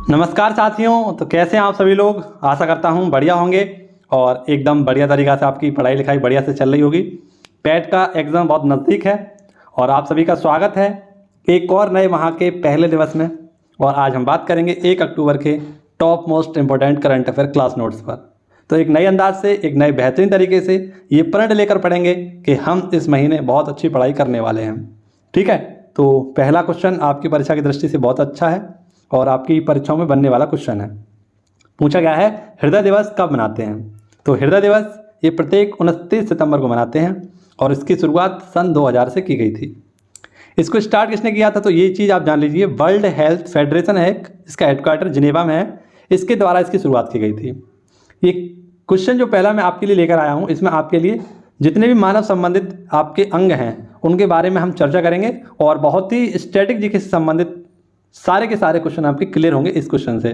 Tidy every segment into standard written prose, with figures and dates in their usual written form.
नमस्कार साथियों, तो कैसे हैं आप सभी लोग। आशा करता हूं बढ़िया होंगे और एकदम बढ़िया तरीक़ा से आपकी पढ़ाई लिखाई बढ़िया से चल रही होगी। पैट का एग्ज़ाम बहुत नज़दीक है और आप सभी का स्वागत है एक और नए माह के पहले दिवस में। और आज हम बात करेंगे 1 अक्टूबर के top most important current affair class notes पर। तो एक नए अंदाज से, एक नए बेहतरीन तरीके से ये प्रण लेकर पढ़ेंगे कि हम इस महीने बहुत अच्छी पढ़ाई करने वाले हैं। ठीक है, तो पहला क्वेश्चन आपकी परीक्षा की दृष्टि से बहुत अच्छा है और आपकी परीक्षाओं में बनने वाला क्वेश्चन है। पूछा गया है हृदय दिवस कब मनाते हैं। तो हृदय दिवस ये प्रत्येक 29 सितंबर को मनाते हैं और इसकी शुरुआत सन 2000 से की गई थी। इसको स्टार्ट किसने किया था, तो ये चीज़ आप जान लीजिए। वर्ल्ड हेल्थ फेडरेशन है, इसका हेडक्वार्टर जिनेवा में है, इसके द्वारा इसकी शुरुआत की गई थी। ये क्वेश्चन जो पहला मैं आपके लिए लेकर आया हूँ, इसमें आपके लिए जितने भी मानव संबंधित आपके अंग हैं उनके बारे में हम चर्चा करेंगे और बहुत ही स्टैटिक जी से संबंधित सारे के सारे क्वेश्चन आपके क्लियर होंगे इस क्वेश्चन से।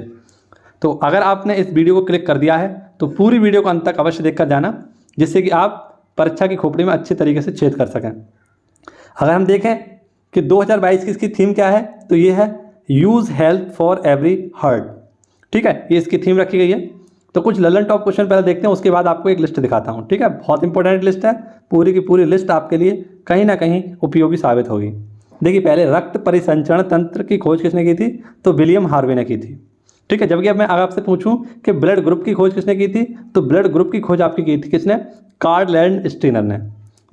तो अगर आपने इस वीडियो को क्लिक कर दिया है तो पूरी वीडियो को अंत तक अवश्य देखकर जाना, जिससे कि आप परीक्षा की खोपड़ी में अच्छे तरीके से छेद कर सकें। अगर हम देखें कि 2022 की इसकी थीम क्या है, तो ये है use health for every heart. ठीक है, ये इसकी थीम रखी गई है। तो कुछ ललन टॉप क्वेश्चन पहले देखते हैं, उसके बाद आपको एक लिस्ट दिखाता हूँ। ठीक है, बहुत इंपॉर्टेंट लिस्ट है, पूरी की पूरी लिस्ट आपके लिए कहीं ना कहीं उपयोगी साबित होगी। देखिए, पहले रक्त परिसंचरण तंत्र की खोज किसने की थी, तो विलियम हार्वे ने की थी। ठीक है, जबकि अब मैं आपसे पूछूं कि ब्लड ग्रुप की खोज किसने की थी, तो ब्लड ग्रुप की खोज आपकी की थी किसने, कार्ल लैंडस्टीनर ने।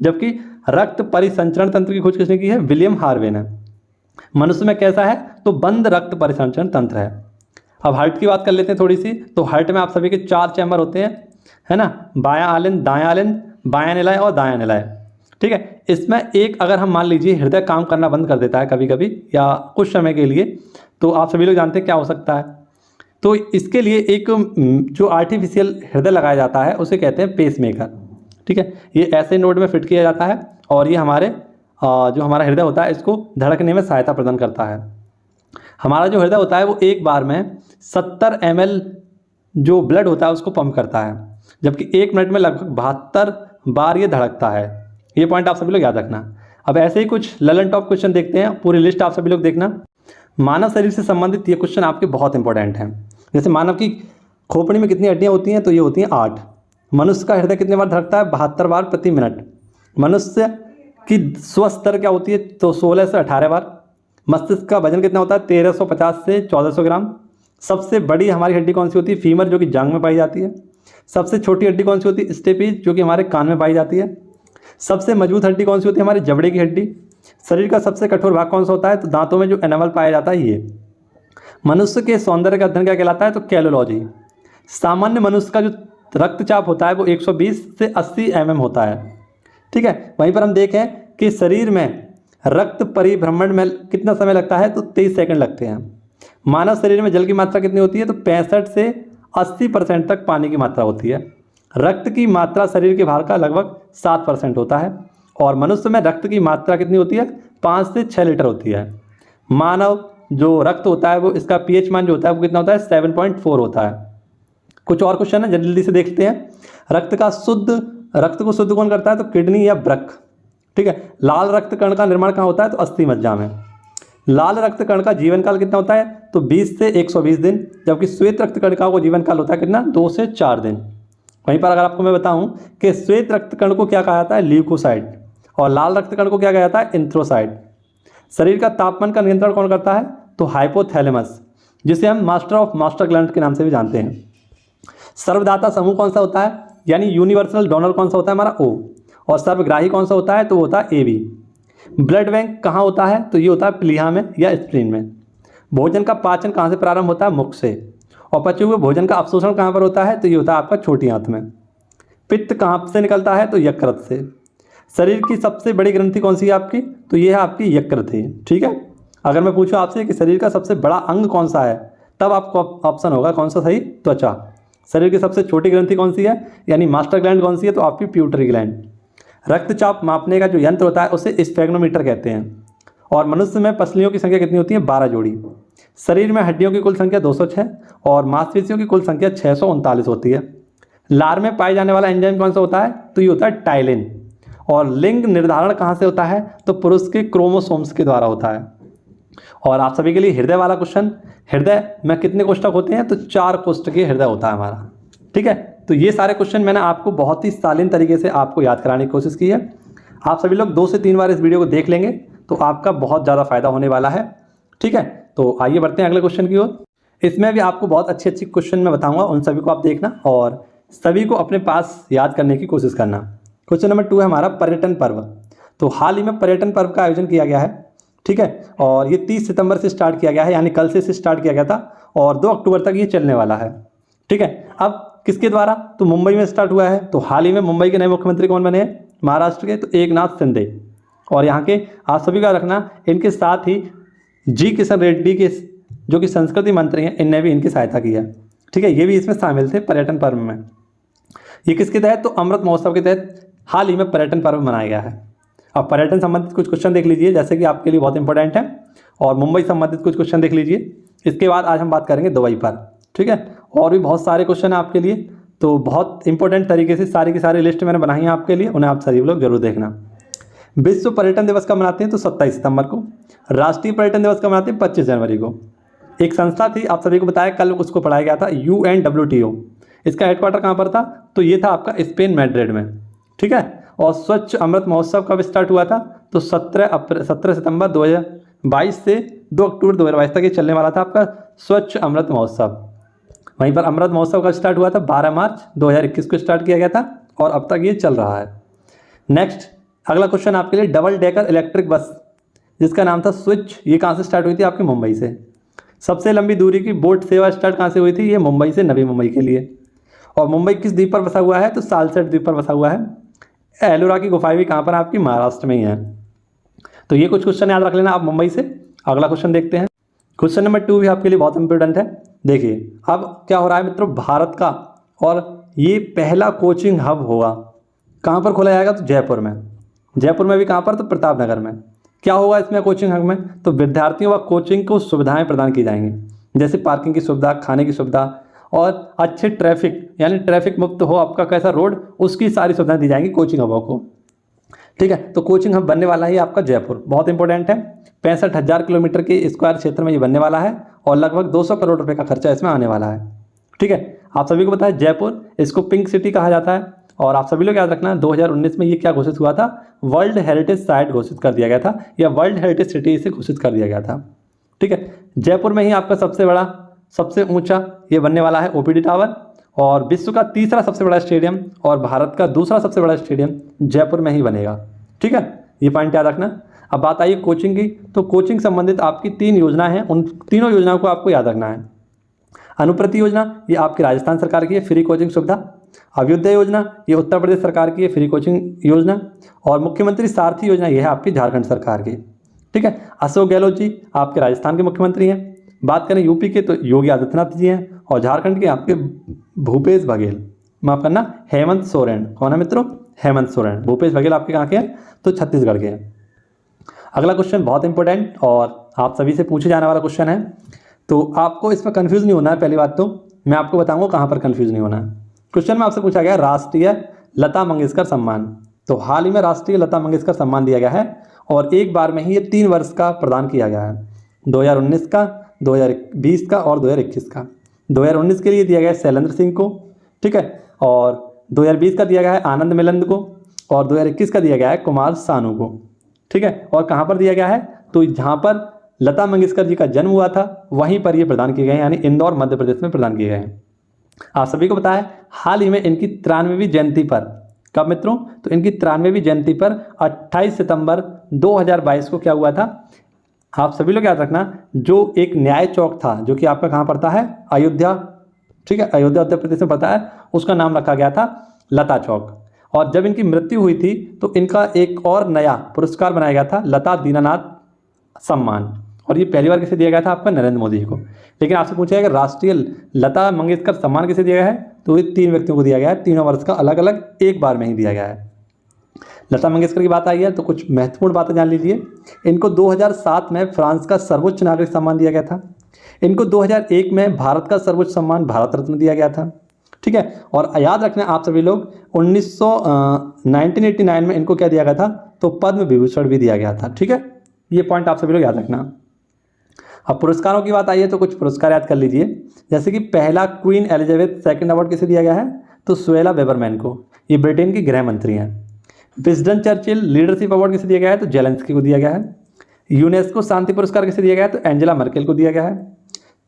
जबकि रक्त परिसंचरण तंत्र की खोज किसने की है, विलियम हार्वे ने। मनुष्य में कैसा है, तो बंद रक्त परिसंचरण तंत्र है। अब हार्ट की बात कर लेते हैं थोड़ी सी। तो हार्ट में आप सभी के 4 चैम्बर होते हैं, है ना, बायां आलिंद, दायां आलिंद, बायां निलय और दायां निलय। ठीक है, इसमें एक अगर हम मान लीजिए हृदय काम करना बंद कर देता है कभी कभी या कुछ समय के लिए, तो आप सभी लोग जानते हैं क्या हो सकता है। तो इसके लिए एक जो आर्टिफिशियल हृदय लगाया जाता है उसे कहते हैं पेसमेकर। ठीक है, ये ऐसे नोड में फिट किया जाता है और ये हमारे जो हमारा हृदय होता है इसको धड़कने में सहायता प्रदान करता है। हमारा जो हृदय होता है वो एक बार में 70 ml जो ब्लड होता है उसको पंप करता है, जबकि 1 मिनट में लगभग 72 बार ये धड़कता है। ये पॉइंट आप सभी लोग याद रखना। अब ऐसे ही कुछ ललन टॉप क्वेश्चन देखते हैं, पूरी लिस्ट आप सभी लोग देखना। मानव शरीर से संबंधित ये क्वेश्चन आपके बहुत इंपॉर्टेंट हैं। जैसे मानव की खोपड़ी में कितनी हड्डियाँ होती हैं, तो ये होती हैं 8। मनुष्य का हृदय कितने बार धड़कता है, 72 बार प्रति मिनट। मनुष्य की स्वस्थ दर क्या होती है, तो 16 से 18 बार। मस्तिष्क का वजन कितना होता है, 1350 से 1400 ग्राम। सबसे बड़ी हमारी हड्डी कौन सी होती है, फीमर, जो कि जांघ में पाई जाती है। सबसे छोटी हड्डी कौन सी होती है, स्टेपीज, जो कि हमारे कान में पाई जाती है। सबसे मजबूत हड्डी कौन सी होती है, हमारे जबड़े की हड्डी। शरीर का सबसे कठोर भाग कौन सा होता है, तो दांतों में जो एनामल पाया जाता है ये। मनुष्य के सौंदर्य का अध्ययन क्या कहलाता है, तो कैलोलॉजी। सामान्य मनुष्य का जो रक्तचाप होता है वो 120 से 80 mm होता है। ठीक है, वहीं पर हम देखें कि शरीर में रक्त परिभ्रमण में कितना समय लगता है, तो 23 सेकंड लगते हैं। मानव शरीर में जल की मात्रा कितनी होती है, तो 65 से 80% तक पानी की मात्रा होती है। रक्त की मात्रा शरीर के भार का लगभग 7% होता है और मनुष्य में रक्त की मात्रा कितनी होती है, 5 से 6 लीटर होती है। मानव जो रक्त होता है वो इसका pH मान जो होता है वो कितना होता है, 7.4 होता है। कुछ और क्वेश्चन है जल्दी से देखते हैं। रक्त को शुद्ध कौन करता है, तो किडनी या वृक्क। ठीक है, लाल रक्त कण का निर्माण कहाँ होता है, तो अस्थि मज्जा में। लाल रक्त कण का जीवन काल कितना होता है, तो 20 से 120 दिन। जबकि श्वेत रक्त कणिका को जीवन काल होता है कितना, 2 से 4 दिन। वहीं पर अगर आपको मैं बताऊं कि श्वेत रक्त कण को क्या कहा जाता है, ल्यूकोसाइट, और लाल रक्त कण को क्या कहा जाता है, एंथ्रोसाइट। शरीर का तापमान का नियंत्रण कौन करता है, तो हाइपोथैलेमस, जिसे हम मास्टर ऑफ मास्टर ग्लैंड के नाम से भी जानते हैं। सर्वदाता समूह कौन सा होता है, यानी यूनिवर्सल डोनर कौन सा होता है, हमारा O। और सर्वग्राही कौन सा होता है, तो वो होता है AB। ब्लड बैंक कहाँ होता है, तो ये होता है प्लीहा में या स्प्लीन में। भोजन का पाचन कहाँ से प्रारंभ होता है, मुख से। और पचे हुए भोजन का अवशोषण कहाँ पर होता है, तो ये होता है आपका छोटी आंत में। पित्त कहाँ से निकलता है, तो यकृत से। शरीर की सबसे बड़ी ग्रंथि कौन सी है आपकी, तो ये है आपकी यकृत। ठीक है, अगर मैं पूछूं आपसे कि शरीर का सबसे बड़ा अंग कौन सा है, तब आपको ऑप्शन होगा कौन सा सही, त्वचा। शरीर की सबसे छोटी ग्रंथि कौन सी है, यानी मास्टर ग्लैंड कौन सी है, तो आपकी प्यूटरी ग्लैंड। रक्तचाप मापने का जो यंत्र होता है उसे स्फेग्नोमीटर कहते हैं। और मनुष्य में पसलियों की संख्या कितनी होती है, 12 जोड़ी। शरीर में हड्डियों की कुल संख्या 206 और मांसपेशियों की कुल संख्या 639 होती है। लार में पाए जाने वाला एंजाइम कौन सा होता है, तो ये होता है टाइलिन। और लिंग निर्धारण कहाँ से होता है, तो पुरुष के क्रोमोसोम्स के द्वारा होता है। और आप सभी के लिए हृदय वाला क्वेश्चन, हृदय में कितने कोष्ठक होते हैं, तो 4 कोष्ठकीय हृदय होता है हमारा। ठीक है, तो ये सारे क्वेश्चन मैंने आपको बहुत ही शालीन तरीके से आपको याद कराने की कोशिश की है। आप सभी लोग 2 से 3 बार इस वीडियो को देख लेंगे तो आपका बहुत ज़्यादा फायदा होने वाला है। ठीक है, तो आइए बढ़ते हैं अगले क्वेश्चन की ओर। इसमें भी आपको बहुत अच्छी क्वेश्चन मैं बताऊंगा, उन सभी को आप देखना और सभी को अपने पास याद करने की कोशिश करना। क्वेश्चन नंबर 2 है हमारा पर्यटन पर्व। तो हाल ही में पर्यटन पर्व का आयोजन किया गया है। ठीक है, और ये 30 सितंबर से स्टार्ट किया गया है, यानी कल से इसे स्टार्ट किया गया था और 2 अक्टूबर तक ये चलने वाला है। ठीक है, अब किसके द्वारा, तो मुंबई में स्टार्ट हुआ है। तो हाल ही में मुंबई के नए मुख्यमंत्री कौन बने हैं, महाराष्ट्र के, तो एकनाथ शिंदे। और यहाँ के आप सभी का रखना, इनके साथ ही जी किशन रेड्डी के जो कि संस्कृति मंत्री हैं, इनने भी इनकी सहायता की है। ठीक है, ये भी इसमें शामिल थे पर्यटन पर्व में। ये किसके तहत, तो अमृत महोत्सव के तहत हाल ही में पर्यटन पर्व मनाया गया है। अब पर्यटन संबंधित कुछ क्वेश्चन देख लीजिए, जैसे कि आपके लिए बहुत इंपॉर्टेंट है, और मुंबई संबंधित कुछ क्वेश्चन देख लीजिए। इसके बाद आज हम बात करेंगे दुबई पर। ठीक है, और भी बहुत सारे क्वेश्चन हैं आपके लिए, तो बहुत इंपॉर्टेंट तरीके से सारी की सारी लिस्ट मैंने बनाई है आपके लिए, उन्हें आप सभी लोग जरूर देखना। विश्व पर्यटन दिवस कब मनाते हैं, तो 27 सितंबर को। राष्ट्रीय पर्यटन दिवस कब मनाते हैं, 25 जनवरी को। एक संस्था थी, आप सभी को बताया, कल उसको पढ़ाया गया था, UNWTO। इसका हेडक्वार्टर कहाँ पर था, तो ये था आपका स्पेन मैड्रिड में। ठीक है, और स्वच्छ अमृत महोत्सव कब स्टार्ट हुआ था, तो 17 सितंबर 2022 से 2 अक्टूबर 2022 तक ये चलने वाला था आपका स्वच्छ अमृत महोत्सव। वहीं पर अमृत महोत्सव कब स्टार्ट हुआ था, 12 मार्च 2021 को स्टार्ट किया गया था और अब तक ये चल रहा है। नेक्स्ट अगला क्वेश्चन आपके लिए, डबल डेकर इलेक्ट्रिक बस जिसका नाम था स्विच, ये कहाँ से स्टार्ट हुई थी, आपकी मुंबई से। सबसे लंबी दूरी की बोट सेवा स्टार्ट कहाँ से हुई थी, ये मुंबई से नवी मुंबई के लिए। और मुंबई किस द्वीप पर बसा हुआ है, तो सालसेट द्वीप पर बसा हुआ है। एलोरा की गुफाएं भी कहाँ पर, आपकी महाराष्ट्र में ही है। तो ये कुछ क्वेश्चन याद रख लेना आप मुंबई से। अगला क्वेश्चन देखते हैं। क्वेश्चन नंबर 2 भी आपके लिए बहुत इंपॉर्टेंट है। देखिए अब क्या हो रहा है मित्रों, भारत का और ये पहला कोचिंग हब होगा, कहाँ पर खोला जाएगा, तो जयपुर में। जयपुर में भी कहाँ पर, तो प्रतापनगर में। क्या होगा इसमें कोचिंग हब में, तो विद्यार्थियों व कोचिंग को सुविधाएं प्रदान की जाएंगी, जैसे पार्किंग की सुविधा, खाने की सुविधा और अच्छे ट्रैफिक, यानी ट्रैफिक मुक्त हो आपका कैसा रोड, उसकी सारी सुविधाएं दी जाएंगी कोचिंग हबों को। ठीक है, तो कोचिंग हब बनने वाला है आपका जयपुर, बहुत इंपॉर्टेंट है। 65,000 किलोमीटर के स्क्वायर क्षेत्र में ये बनने वाला है और लगभग 200 करोड़ रुपए का खर्चा इसमें आने वाला है। ठीक है, आप सभी को पता है जयपुर, इसको पिंक सिटी कहा जाता है। और आप सभी लोग याद रखना 2019 में ये क्या घोषित हुआ था, वर्ल्ड हेरिटेज साइट घोषित कर दिया गया था, या वर्ल्ड हेरिटेज सिटी इसे घोषित कर दिया गया था। ठीक है, जयपुर में ही आपका सबसे बड़ा, सबसे ऊंचा ये बनने वाला है OPD टावर, और विश्व का तीसरा सबसे बड़ा स्टेडियम और भारत का दूसरा सबसे बड़ा स्टेडियम जयपुर में ही बनेगा। ठीक है, ये पॉइंट याद रखना। अब बात आई कोचिंग की, तो कोचिंग संबंधित आपकी 3 योजनाएं हैं, उन तीनों योजनाओं को आपको याद रखना है। अनुप्रति योजना ये आपकी राजस्थान सरकार की है, फ्री कोचिंग सुविधा। अभ्युदय योजना ये उत्तर प्रदेश सरकार की है, फ्री कोचिंग योजना। और मुख्यमंत्री सारथी योजना ये है आपकी झारखंड सरकार की। ठीक है, अशोक गहलोत जी आपके राजस्थान के मुख्यमंत्री हैं। बात करें यूपी के, तो योगी आदित्यनाथ जी हैं, और झारखंड के आपके भूपेश बघेल, माफ करना हेमंत सोरेन। कौन है मित्रों, हेमंत सोरेन। भूपेश बघेल आपके कहाँ के हैं, तो छत्तीसगढ़ के हैं। अगला क्वेश्चन बहुत इंपॉर्टेंट और आप सभी से पूछे जाने वाला क्वेश्चन है, तो आपको इसमें कंफ्यूज नहीं होना है। पहली बात तो मैं आपको बताऊंगा कहाँ पर कंफ्यूज नहीं होना है। क्वेश्चन में आपसे पूछा गया राष्ट्रीय लता मंगेशकर सम्मान। तो हाल ही में राष्ट्रीय लता मंगेशकर सम्मान दिया गया है और एक बार में ही ये 3 वर्ष का प्रदान किया गया है, 2019 का, 2020 का और 2021 का। 2019 के लिए दिया गया है शैलेंद्र सिंह को। ठीक है, और 2020 का दिया गया है आनंद मिलंद को, और 2021 का दिया गया है कुमार सानू को। ठीक है, और कहाँ पर दिया गया है, तो जहाँ पर लता मंगेशकर जी का जन्म हुआ था वहीं पर ये प्रदान किए गए हैं, यानी इंदौर मध्य प्रदेश में प्रदान किए गए हैं। आप सभी को पता है हाल ही में इनकी 93वीं जयंती पर, कब मित्रों, तो इनकी 93वीं जयंती पर 28 सितंबर 2022 को क्या हुआ था, आप सभी लोग याद रखना, जो एक न्याय चौक था जो कि आपका कहाँ पड़ता है, अयोध्या। ठीक है, अयोध्या उत्तर प्रदेश में पड़ता है, उसका नाम रखा गया था लता चौक। और जब इनकी मृत्यु हुई थी तो इनका एक और नया पुरस्कार बनाया गया था, लता दीनानाथ सम्मान, और ये पहली बार किसे दिया गया था, आपका नरेंद्र मोदी जी को। लेकिन आपसे पूछा गया कि राष्ट्रीय लता मंगेशकर सम्मान किसे दिया गया है, तो ये 3 व्यक्तियों को दिया गया है, 3 वर्ष का अलग अलग एक बार में ही दिया गया है। लता मंगेशकर की बात आई है तो कुछ महत्वपूर्ण बातें जान लीजिए। इनको 2007 में फ्रांस का सर्वोच्च नागरिक सम्मान दिया गया था। इनको 2001 में भारत का सर्वोच्च सम्मान भारत रत्न दिया गया था। ठीक है। और याद रखना आप सभी लोग 1989 में इनको क्या दिया गया था, तो पद्म विभूषण भी दिया गया था। ठीक है, ये पॉइंट आप सभी लोग याद रखना। अब पुरस्कारों की बात आई है तो कुछ पुरस्कार याद कर लीजिए। जैसे कि पहला क्वीन एलिजाबेथ सेकंड अवार्ड किसे दिया गया है, तो सुएला बेबरमैन को, ये ब्रिटेन की गृह मंत्री हैं। विंस्टन चर्चिल लीडरशिप अवार्ड किसे दिया गया है, तो जेलेंस्की को दिया गया है। यूनेस्को शांति पुरस्कार किसे दिया गया है, तो एंजेला मर्केल को दिया गया है।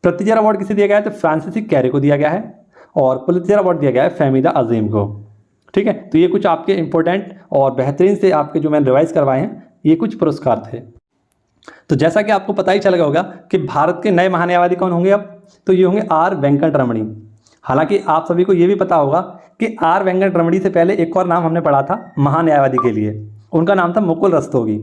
प्रित्जर अवार्ड किसे दिया गया है, तो फ्रांसिस कैरे को दिया गया है। और पुलित्जर अवार्ड दिया गया है फहमीदा अजीम को। ठीक है, तो ये कुछ आपके इंपॉर्टेंट और बेहतरीन से आपके जो मैंने रिवाइज करवाए हैं, ये कुछ पुरस्कार थे। तो जैसा कि आपको पता ही चल गया होगा कि भारत के नए महान्यायवादी कौन होंगे अब, तो ये होंगे आर वेंकटरमणी। हालांकि आप सभी को ये भी पता होगा कि आर वेंकटरमणी से पहले एक और नाम हमने पढ़ा था महान्यायवादी के लिए, उनका नाम था मुकुल रस्तोगी।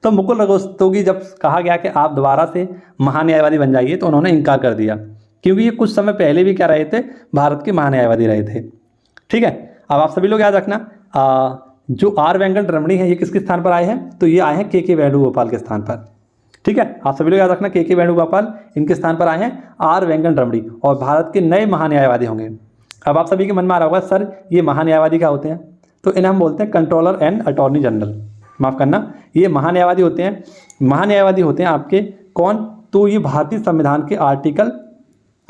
तो मुकुल रस्तोगी जब कहा गया कि आप दोबारा से महान्यायवादी बन जाइए तो उन्होंने इनकार कर दिया, क्योंकि ये कुछ समय पहले भी क्या रहे थे, भारत के महान्यायवादी रहे थे। ठीक है, अब आप सभी लोग याद रखना जो आर वेंकटरमणी है ये किसके स्थान पर आए हैं, तो ये आए हैं के वेणुगोपाल के स्थान पर। ठीक है, आप सभी लोग याद रखना के वेणुगोपाल इनके स्थान पर आए हैं आर वेंकटरमणी, और भारत के नए महान्यायवादी होंगे। अब आप सभी के मन में आ रहा होगा सर ये महान्यायवादी क्या होते हैं, तो इन्हें हम बोलते हैं कंट्रोलर एंड अटॉर्नी जनरल। माफ़ करना, ये महान्यायवादी होते हैं। महान्यायवादी होते हैं आपके कौन, तो ये भारतीय संविधान के आर्टिकल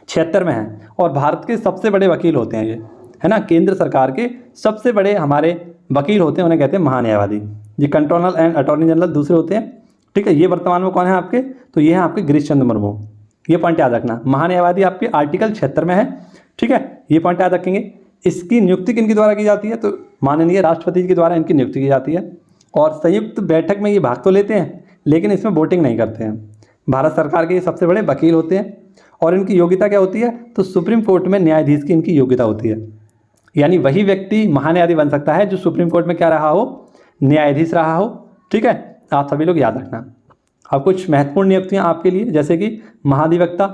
76 में हैं और भारत के सबसे बड़े वकील होते हैं ये, है ना। केंद्र सरकार के सबसे बड़े हमारे वकील होते हैं, उन्हें कहते हैं महान्यायवादी। ये कंट्रोलर एंड अटॉर्नी जनरल दूसरे होते हैं। ठीक है, ये वर्तमान में कौन है आपके, तो ये हैं आपके गिरीश चंद्र मुर्मू। ये पॉइंट याद रखना, महान्यायवादी आपके आर्टिकल 76 में है। ठीक है, ये पॉइंट याद रखेंगे। इसकी नियुक्ति किनके द्वारा की जाती है, तो माननीय राष्ट्रपति के द्वारा इनकी नियुक्ति की जाती है। और संयुक्त बैठक में ये भाग तो लेते हैं लेकिन इसमें वोटिंग नहीं करते हैं। भारत सरकार के ये सबसे बड़े वकील होते हैं। और इनकी योग्यता क्या होती है, तो सुप्रीम कोर्ट में न्यायाधीश की इनकी योग्यता होती है। यानी वही व्यक्ति महान्यायवादी बन सकता है जो सुप्रीम कोर्ट में क्या रहा हो, न्यायाधीश रहा हो। ठीक है, आप सभी लोग याद रखना। अब कुछ महत्वपूर्ण नियुक्तियां आपके लिए, जैसे कि महाधिवक्ता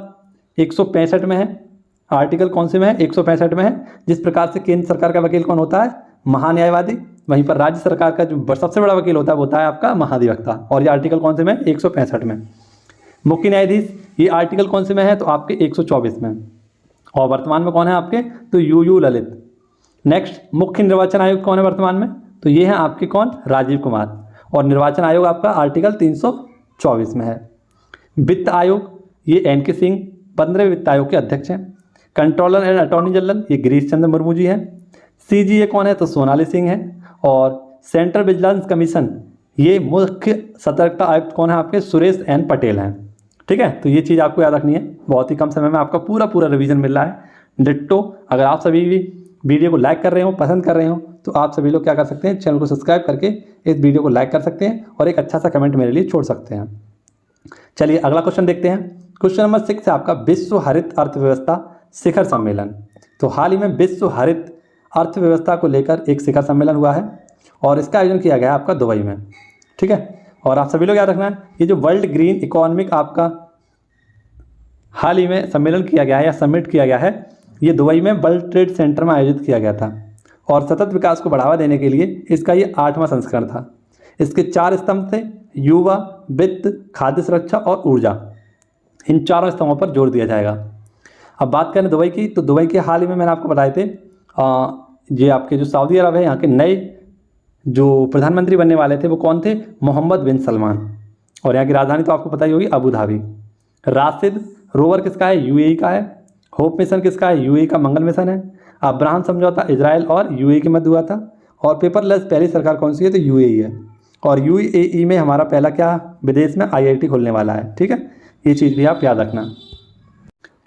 165 में है, आर्टिकल कौन से में है, 165 में है। जिस प्रकार से केंद्र सरकार का वकील कौन होता है, महान्यायवादी, वहीं पर राज्य सरकार का जो सबसे बड़ा वकील होता है वो होता है आपका महाधिवक्ता। और ये आर्टिकल कौन से में, 165 में। मुख्य न्यायाधीश ये आर्टिकल कौन से में है, तो आपके 124 में। और वर्तमान में कौन है आपके, तो यू ललित। नेक्स्ट, मुख्य निर्वाचन आयुक्त कौन है वर्तमान में, तो ये हैं आपके कौन, राजीव कुमार। और निर्वाचन आयोग आपका आर्टिकल 324 में है। वित्त आयोग ये एन.के. सिंह 15वें वित्त आयोग के अध्यक्ष हैं। कंट्रोलर एंड अटॉर्नी जनरल ये गिरीश चंद्र मुर्मू जी हैं। सीजीए कौन है, तो सोनाली सिंह है। और सेंट्रल विजिलेंस कमीशन ये मुख्य सतर्कता आयुक्त कौन है आपके, सुरेश एन पटेल हैं। ठीक है, तो ये चीज़ आपको याद रखनी है। बहुत ही कम समय में आपका पूरा रिवीजन मिल रहा है डिट्टो। अगर आप सभी भी वीडियो को लाइक कर रहे हो, पसंद कर रहे हो, तो आप सभी लोग क्या कर सकते हैं, चैनल को सब्सक्राइब करके इस वीडियो को लाइक कर सकते हैं और एक अच्छा सा कमेंट मेरे लिए छोड़ सकते हैं। चलिए अगला क्वेश्चन देखते हैं। क्वेश्चन नंबर 6 है आपका विश्व हरित अर्थव्यवस्था शिखर सम्मेलन। तो हाल ही में विश्व हरित अर्थव्यवस्था को लेकर एक शिखर सम्मेलन हुआ है और इसका आयोजन किया गया है आपका दुबई में। ठीक है, और आप सभी लोग याद रखना है ये जो वर्ल्ड ग्रीन इकोनॉमिक आपका हाल ही में सम्मेलन किया गया है या समिट किया गया है, ये दुबई में वर्ल्ड ट्रेड सेंटर में आयोजित किया गया था। और सतत विकास को बढ़ावा देने के लिए इसका ये 8वां संस्करण था। इसके 4 स्तंभ थे, युवा, वित्त, खाद्य सुरक्षा और ऊर्जा। इन 4 स्तंभों पर जोर दिया जाएगा। अब बात करें दुबई की, तो दुबई के हाल ही में मैंने आपको बताए थे ये आपके जो सऊदी अरब है यहाँ के नए जो प्रधानमंत्री बनने वाले थे वो कौन थे, मोहम्मद बिन सलमान। और यहाँ की राजधानी तो आपको पता ही होगी, अबू धाबी। राशिद रोवर किसका है, यूएई का है। होप मिशन किसका है, यूएई का मंगल मिशन है। अब्राहम समझौता इजराइल और यूएई के मध्य हुआ था। और पेपरलेस पहली सरकार कौन सी है, तो यूएई है। और यूएई में हमारा पहला क्या विदेश में आईआईटी खोलने वाला है। ठीक है, ये चीज़ भी आप याद रखना।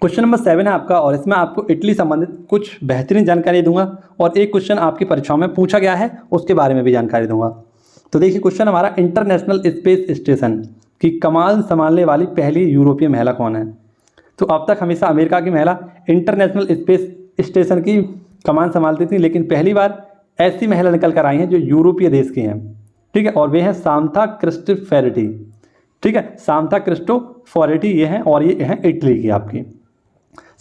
क्वेश्चन नंबर 7 है आपका और इसमें आपको इटली संबंधित कुछ बेहतरीन जानकारी दूंगा और एक क्वेश्चन आपकी परीक्षाओं में पूछा गया है उसके बारे में भी जानकारी दूंगा। तो देखिए क्वेश्चन हमारा, इंटरनेशनल स्पेस स्टेशन की कमान संभालने वाली पहली यूरोपीय महिला कौन है। तो अब तक हमेशा अमेरिका की महिला इंटरनेशनल स्पेस स्टेशन की कमान संभालती थी, लेकिन पहली बार ऐसी महिला निकल कर आई हैं जो यूरोपीय देश की हैं। ठीक है, और वे हैं सामंथा क्रिस्टोफोरेटी। ठीक है, सामंथा क्रिस्टोफोरेटी ये हैं और ये हैं इटली की आपकी।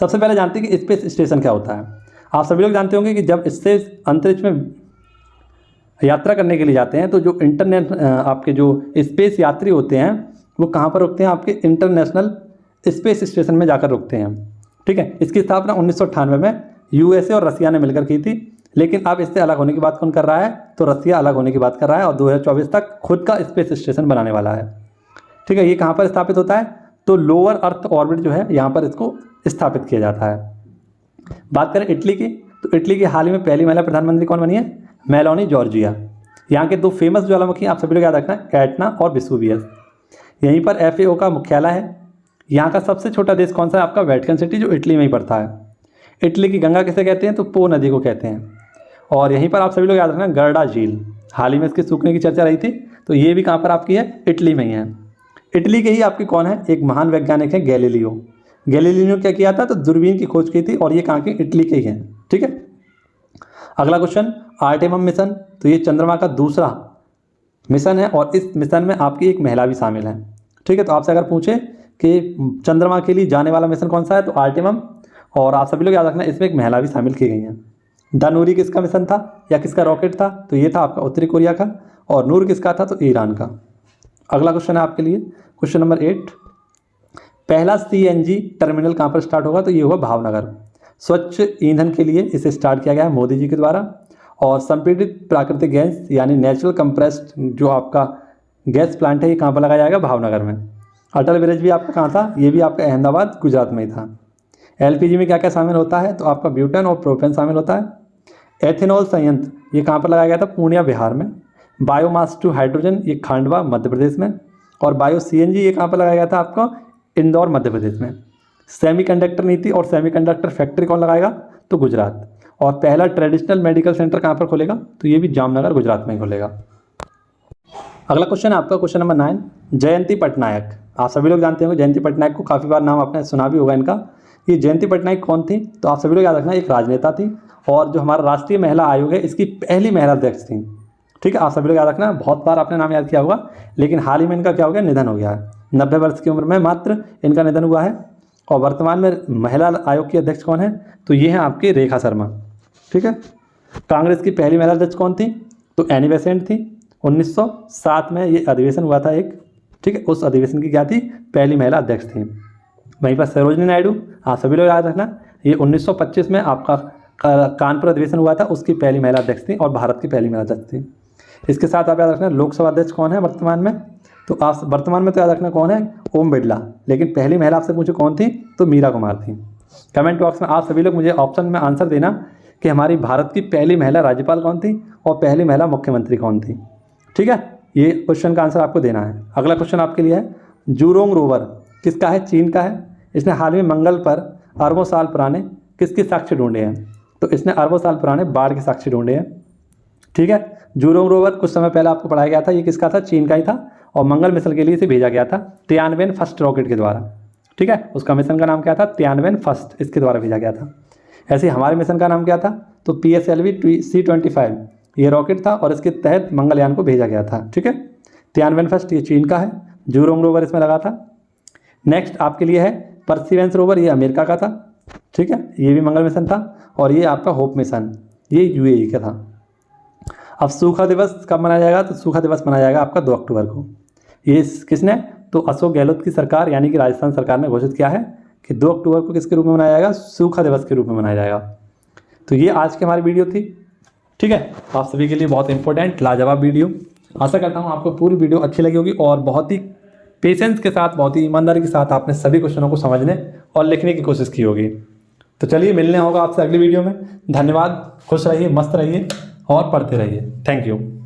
सबसे पहले जानते हैं कि स्पेस स्टेशन क्या होता है। आप सभी लोग जानते होंगे कि जब इससे अंतरिक्ष में यात्रा करने के लिए जाते हैं तो जो इंटरनेट आपके जो स्पेस यात्री होते हैं वो कहाँ पर रुकते हैं, आपके इंटरनेशनल स्पेस स्टेशन में जाकर रुकते हैं। ठीक है, इसकी स्थापना 1998 में यूएसए और रसिया ने मिलकर की थी, लेकिन अब इससे अलग होने की बात कौन कर रहा है? तो रसिया अलग होने की बात कर रहा है और 2024 तक खुद का स्पेस स्टेशन बनाने वाला है। ठीक है, ये कहाँ पर स्थापित होता है? तो लोअर अर्थ ऑर्बिट जो है यहाँ पर इसको स्थापित किया जाता है। बात करें इटली की, तो इटली की हाल ही में पहली महिला प्रधानमंत्री कौन बनी है? Meloni Georgia. यहाँ के 2 फेमस ज्वालामुखी आप सभी लोग याद रखना, एटना और वेसुवियस। यहीं पर FAO का मुख्यालय है। यहाँ का सबसे छोटा देश कौन सा है? आपका वेटिकन सिटी, जो इटली में ही पड़ता है। इटली की गंगा किसे कहते हैं? तो पो नदी को कहते हैं। और यहीं पर आप सभी लोग याद रखना, गर्डा झील, हाल ही में इसके सूखने की चर्चा रही थी, तो ये भी कहाँ पर आपकी है? इटली में ही है। इटली के ही आपकी कौन है? एक महान वैज्ञानिक है, गैलीलियो। गैलीलियो ने क्या किया था? तो दूरबीन की खोज की थी, और ये कहाँ के? इटली के ही हैं। ठीक है, अगला क्वेश्चन, आर्टेमम मिशन। तो ये चंद्रमा का दूसरा मिशन है और इस मिशन में आपकी एक महिला भी शामिल है। ठीक है, तो आपसे अगर पूछे कि चंद्रमा के लिए जाने वाला मिशन कौन सा है? तो आर्टेमम। और आप सभी लोग याद रखना, इसमें एक महिला भी शामिल की गई है। द नूरी किसका मिशन था या किसका रॉकेट था? तो ये था आपका उत्तरी कोरिया का। और नूर किसका था? तो ईरान का। अगला क्वेश्चन है आपके लिए, क्वेश्चन नंबर 8, पहला CNG टर्मिनल कहाँ पर स्टार्ट होगा? तो ये होगा भावनगर। स्वच्छ ईंधन के लिए इसे स्टार्ट किया गया है मोदी जी के द्वारा। और संपीड़ित प्राकृतिक गैस यानी नेचुरल कंप्रेस्ड जो आपका गैस प्लांट है, ये कहाँ पर लगाया जाएगा? भावनगर में। अटल ब्रिज भी आपका कहाँ था? ये भी आपका अहमदाबाद गुजरात में ही था। LPG में क्या क्या शामिल होता है? तो आपका ब्यूटेन और प्रोपेन शामिल होता है। एथेनॉल संयंत्र ये कहाँ पर लगाया गया था? पूर्णिया बिहार में। बायोमास टू हाइड्रोजन ये खांडवा मध्य प्रदेश में। और बायो CNG ये कहाँ पर लगाया गया था? आपको इंदौर मध्य प्रदेश में। सेमीकंडक्टर नीति और सेमीकंडक्टर फैक्ट्री कौन लगाएगा? तो गुजरात। और पहला ट्रेडिशनल मेडिकल सेंटर कहाँ पर खुलेगा? तो ये भी जामनगर गुजरात में ही खुलेगा। अगला क्वेश्चन है आपका, क्वेश्चन नंबर 9, जयंती पटनायक। आप सभी लोग जानते होंगे जयंती पटनायक को, काफ़ी बार नाम आपने सुना भी होगा इनका। ये जयंती पटनायक कौन थी? तो आप सभी लोग याद रखना, एक राजनेता थी और जो हमारा राष्ट्रीय महिला आयोग है इसकी पहली महिला अध्यक्ष थी। ठीक है, आप सभी लोग याद रखना, बहुत बार आपने नाम याद किया होगा, लेकिन हाल ही में इनका क्या हो गया? निधन हो गया है। 90 वर्ष की उम्र में मात्र इनका निधन हुआ है। और वर्तमान में महिला आयोग की अध्यक्ष कौन है? तो ये है आपकी रेखा शर्मा। ठीक है, कांग्रेस की पहली महिला अध्यक्ष कौन थी? तो एनी बेसेंट थी। 1907 में ये अधिवेशन हुआ था एक। ठीक है, उस अधिवेशन की क्या थी? पहली महिला अध्यक्ष थी। वहीं पर सरोजिनी नायडू, आप सभी लोग याद रखना, ये 1925 में आपका कानपुर अधिवेशन हुआ था, उसकी पहली महिला अध्यक्ष थी और भारत की पहली महिला अध्यक्ष थी। इसके साथ आप याद रखना, लोकसभा अध्यक्ष कौन है वर्तमान में? तो आप वर्तमान में तो याद रखना कौन है? ओम बिरला। लेकिन पहली महिला आपसे पूछे कौन थी? तो मीरा कुमार थी। कमेंट बॉक्स में आप सभी लोग मुझे ऑप्शन में आंसर देना कि हमारी भारत की पहली महिला राज्यपाल कौन थी और पहली महिला मुख्यमंत्री कौन थी। ठीक है, ये क्वेश्चन का आंसर आपको देना है। अगला क्वेश्चन आपके लिए है, जूरोंग रोवर किसका है? चीन का है। इसने हाल में मंगल पर अरबों साल पुराने किसके साक्ष्य ढूंढे हैं? तो इसने अरबों साल पुराने बाढ़ के साक्ष्य ढूंढे हैं। ठीक है, जूरोंग रोवर कुछ समय पहले आपको पढ़ाया गया था, ये किसका था? चीन का ही था। और मंगल मिशन के लिए इसे भेजा गया था तियानवेन फर्स्ट रॉकेट के द्वारा। ठीक है, उसका मिशन का नाम क्या था? तियानवेन फर्स्ट, इसके द्वारा भेजा गया था। ऐसे हमारे मिशन का नाम क्या था? तो PSLV C-25 ये रॉकेट था और इसके तहत मंगलयान को भेजा गया था। ठीक है, तियानवेन फर्स्ट ये चीन का है, जूरोंग रोवर इसमें लगा था। नेक्स्ट आपके लिए है परसिवेंस रोवर, ये अमेरिका का था। ठीक है, ये भी मंगल मिशन था। और ये आपका होप मिशन, ये UAE का था। अब सूखा दिवस कब मनाया जाएगा? तो सूखा दिवस मनाया जाएगा आपका 2 अक्टूबर को। ये किसने? तो अशोक गहलोत की सरकार यानी कि राजस्थान सरकार ने घोषित किया है कि 2 अक्टूबर को किसके रूप में मनाया जाएगा? सूखा दिवस के रूप में मनाया जाएगा। तो ये आज की हमारी वीडियो थी। ठीक है, आप सभी के लिए बहुत इंपॉर्टेंट लाजवाब वीडियो। आशा करता हूँ आपको पूरी वीडियो अच्छी लगी होगी और बहुत ही पेशेंस के साथ, बहुत ही ईमानदारी के साथ आपने सभी क्वेश्चनों को समझने और लिखने की कोशिश की होगी। तो चलिए, मिलने होगा आपसे अगली वीडियो में। धन्यवाद, खुश रहिए, मस्त रहिए और पढ़ते रहिए। Thank you.